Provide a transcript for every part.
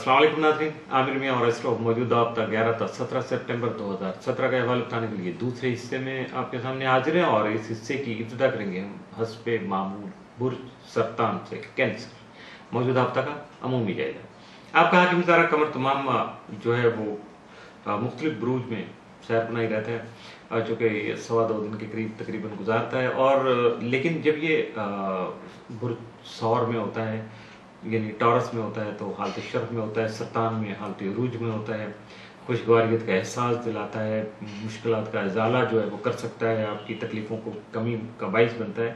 अस्सलाम वालेकुम नाज़रीन, आमिर मियां और एस्ट्रो मौजूदा हफ्ता 11 सितंबर 2017 का अहवाल बताने के लिए दूसरे हिस्से में आपके सामने हाजिर हैं और इस हिस्से की इब्तिदा करेंगे हम हस्बे मामूल बुर्ज सरतान से कैंसर मौजूदा हफ्ता का अमूमी जायजा। आपका हाकिम सारा कमर तमाम जो है वो मुख्तलिफ बुरूज में सैर बनाई रहता है, चूँकि ये 2.25 दिन के करीब तकरीबन गुजारता है। और लेकिन जब ये बुर्ज सौर में होता है यानी टॉरस में होता है तो हालत शर्फ में होता है, सरतान में हालत उरूज में होता है, खुशगवारियत का एहसास दिलाता है, मुश्किलात का इजाला जो है वो कर सकता है, आपकी तकलीफ़ों को कमी का बाइस बनता है।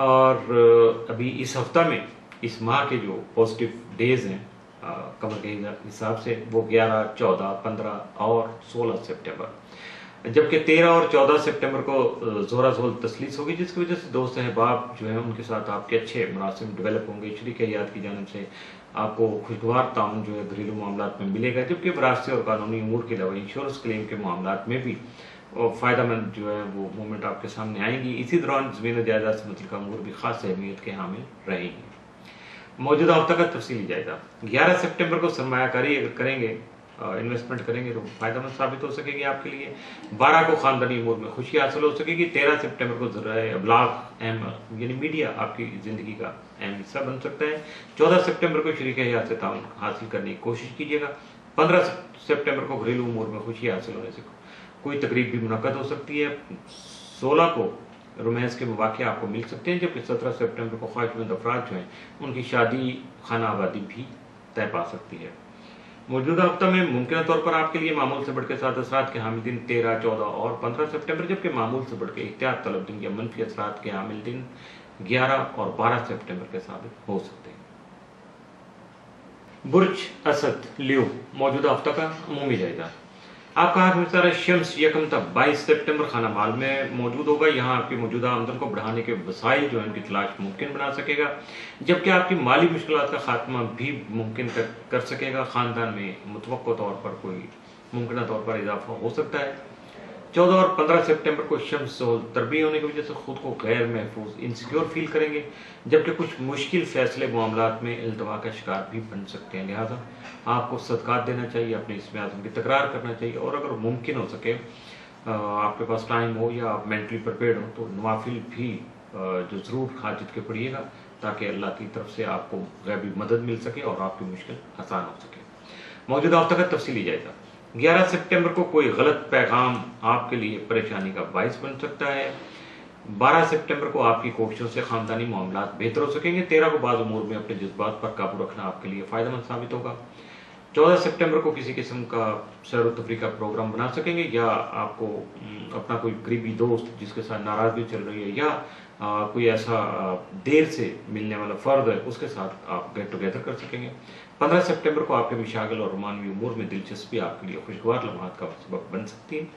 और अभी इस हफ्ता में इस माह के जो पॉजिटिव डेज़ हैं कमर के हिसाब से वो 11, 14, 15 और 16 सितंबर, जबकि 13 और 14 सितंबर को ज़ोरा ज़ोल तसलीस होगी, जिसकी वजह से दोस्त अहबाब जो है उनके साथ आपके अच्छे मुनासिब डेवलप होंगे। शरीक हयात की जानिब से आपको खुशगवार ताउन जो है घरेलू मामलात में मिलेगा, जबकि वरासती और कानूनी उमूर के अलावा इंश्योरेंस क्लेम के मामलात में भी फ़ायदेमंद जो है वो मूवमेंट आपके सामने आएंगी। इसी दौरान ज़मीन जायदाद से मुतल्लिक़ अमूर भी ख़ास अहमियत के हामिल रहेंगे। मौजूदा हफ्ता का तफसीली जायजा। 11 सितंबर को सरमायाकारी अगर करेंगे, इन्वेस्टमेंट करेंगे तो फ़ायदेमंद साबित हो सकेगी आपके लिए। 12 को ख़ानदानी उमूर में खुशी हासिल हो सकेगी। 13 सितंबर को ज़राए अबलाग अहम यानी मीडिया आपकी ज़िंदगी का अहम हिस्सा बन सकता है। 14 सितंबर को शरीक हयात से ताउन हासिल करने की कोशिश कीजिएगा। 15 सितंबर को घरेलू उमूर में खुशी हासिल होने से कोई तकरीब भी मुनक़द हो सकती है। 16 को रोमांस के मौक़े आपको मिल सकते हैं, जबकि 17 सितंबर को ख्वाहिशमंद अफराद जो हैं उनकी शादी खाना आबादी भी तय पा सकती है। मौजूदा हफ्ता में मुमकिन तौर पर आपके लिए मामूल से बढ़ के 7 असरात के हामिल दिन 13, 14 और 15 सितंबर, जबकि मामूल से बढ़ के एहतियात तलब दिन या मनफी असरात के हामिल दिन 11 और 12 सितंबर के साबित हो सकते हैं। बुर्ज असद लियो मौजूदा हफ्ता का अमूमी जायजा। आपका हाथ मिसारा शम्स यकम तक 22 सितंबर खाना माल में मौजूद होगा। यहाँ आपकी मौजूदा आमदन को बढ़ाने के वसाइल जो है उनकी तलाश मुमकिन बना सकेगा, जबकि आपकी माली मुश्किलात का खात्मा भी मुमकिन कर सकेगा। ख़ानदान में मुतवक्को तौर पर कोई मुमकिन तौर पर इजाफा हो सकता है। 14 और 15 सितंबर को शम्स तरबी होने की वजह से खुद को गैर महफूज इनसिक्योर फील करेंगे, जबकि कुछ मुश्किल फैसले मामलात में इल्तवा का शिकार भी बन सकते हैं। लिहाजा आपको सदक़ात देना चाहिए, अपने इसमें आज़म की तकरार करना चाहिए और अगर मुमकिन हो सके आपके पास टाइम हो या आप मेंटली प्रिपेयर्ड हो तो नवाफिल भी जो ज़रूर हाजित के पढ़िएगा, ताकि अल्लाह की तरफ से आपको गैबी मदद मिल सके और आपकी मुश्किल आसान हो सके। मौजूदा हफ्ता का तफसीली जायजा। 11 सितंबर को कोई गलत पैगाम आपके लिए परेशानी का बाइस बन सकता है। 12 सितंबर को आपकी कोशिशों से ख़ानदानी मामलात बेहतर हो सकेंगे। 13 को बाज़ उमूर में अपने जज्बात पर काबू रखना आपके लिए फ़ायदेमंद साबित होगा। 14 सितंबर को किसी किस्म का सैर व तफरीह का प्रोग्राम बना सकेंगे, या आपको अपना कोई करीबी दोस्त जिसके साथ नाराज़गी चल रही है या कोई ऐसा देर से मिलने वाला फ़र्द है उसके साथ आप गेट टुगेदर कर सकेंगे। 15 सितंबर को आपके मशागिल और रोमानवी उमूर में दिलचस्पी आपके लिए खुशगवार लम्हात का सबब बन सकती है।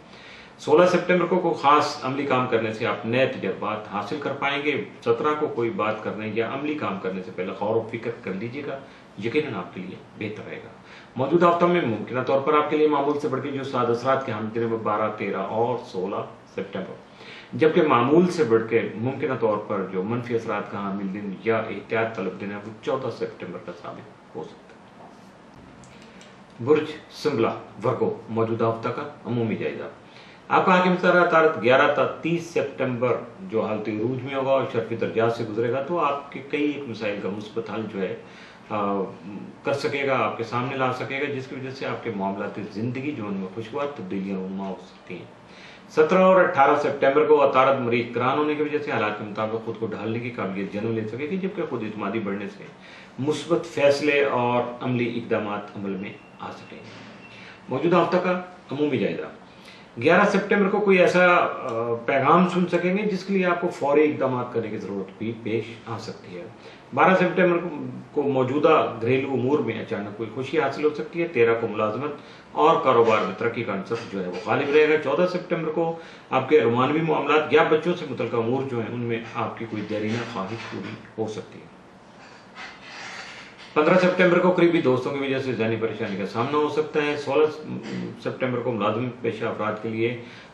16 सितंबर को कोई ख़ास अमली काम करने से आप नए तजर्बात हासिल कर पाएंगे। 17 को कोई बात करने या अमली काम करने से पहले गौर व फिक्र कर लीजिएगा, यकीनन आपके लिए बेहतर रहेगा। मौजूदा हफ्ता में मुमकिन तौर पर आपके लिए मामूल से बढ़ के जो 7 असरात के हामिल दिन वो 12, 13 और 16 सितंबर, जबकि मामूल से बढ़ के मुमकिन तौर पर जो मनफी असरात का हामिल दिन या एहतियात तलब दिन है वो 14 सितंबर का साबित हो सकता है। बुर्ज सिंबला वर्गो मौजूदा हफ्ता का अमूमी जायजा। आपका हाकिम सारा तारत 11 तक 30 सितंबर जो हालत उरूज में होगा और शर्फी दर्जात से गुजरेगा, तो आपके कई एक मसाइल का मुस्बत हल जो है कर सकेगा, आपके सामने ला सकेगा, जिसकी वजह से आपके मामलात ज़िंदगी जो उनमें खुशगवार तब्दीलियाँ रुनुमा हो सकती हैं। 17 और 18 सितंबर को अतारत मरीज करान होने की वजह से हालात के मुताबिक खुद को ढालने की काबिलियत जन्म ले सकेगी, जबकि खुद इत्मादी बढ़ने से मुस्बत फैसले और अमली इकदाम अमल में आ सकेंगे। मौजूदा हफ्ता का अमूमी जायजा। 11 सितंबर को कोई ऐसा पैगाम सुन सकेंगे जिसके लिए आपको फौरी इकदाम करने की ज़रूरत भी पेश आ सकती है। 12 सितंबर को मौजूदा घरेलू उमूर में अचानक कोई खुशी हासिल हो सकती है। 13 को मुलाजमत और कारोबार में तरक्की का अंसर जो है वो गालिब रहेगा। 14 सितंबर को आपके रोमानवी मामलात या बच्चों से मुतल्लिक़ उमूर जो हैं उनमें आपकी कोई देरीना ख्वाहिश पूरी हो सकती है। 15 सितंबर को करीबी दोस्तों की वजह से ज़हनी परेशानी का सामना हो सकता है। 16 सितंबर को मुलाजमत पेशा अफराद के लिए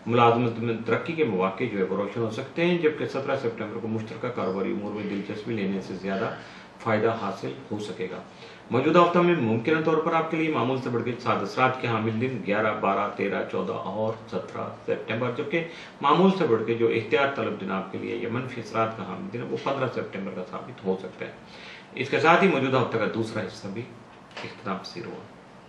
मुलाजमत में तरक्की के मौके जो है वो रोशन हो सकते हैं, जबकि 17 सितंबर को मुश्तरका कारोबारी उमूर में दिलचस्पी लेने से ज़्यादा फ़ायदा हासिल हो सकेगा। मौजूदा हफ्ता में मुमकिन तौर पर आपके लिए मामूल से बढ़ के 7 असरात के हामिल दिन 11, 12, 13, 14 और 17 सितंबर, जबकि मामूल से बढ़ के जो एहतियात तलब दिन आपके लिए या मनफी असरात का हामिल दिन है वो 15 सितंबर का साबित हो सकता है। इसके साथ ही मौजूदा हफ्ते का दूसरा हिस्सा भी इख्तिताम पसीर हुआ।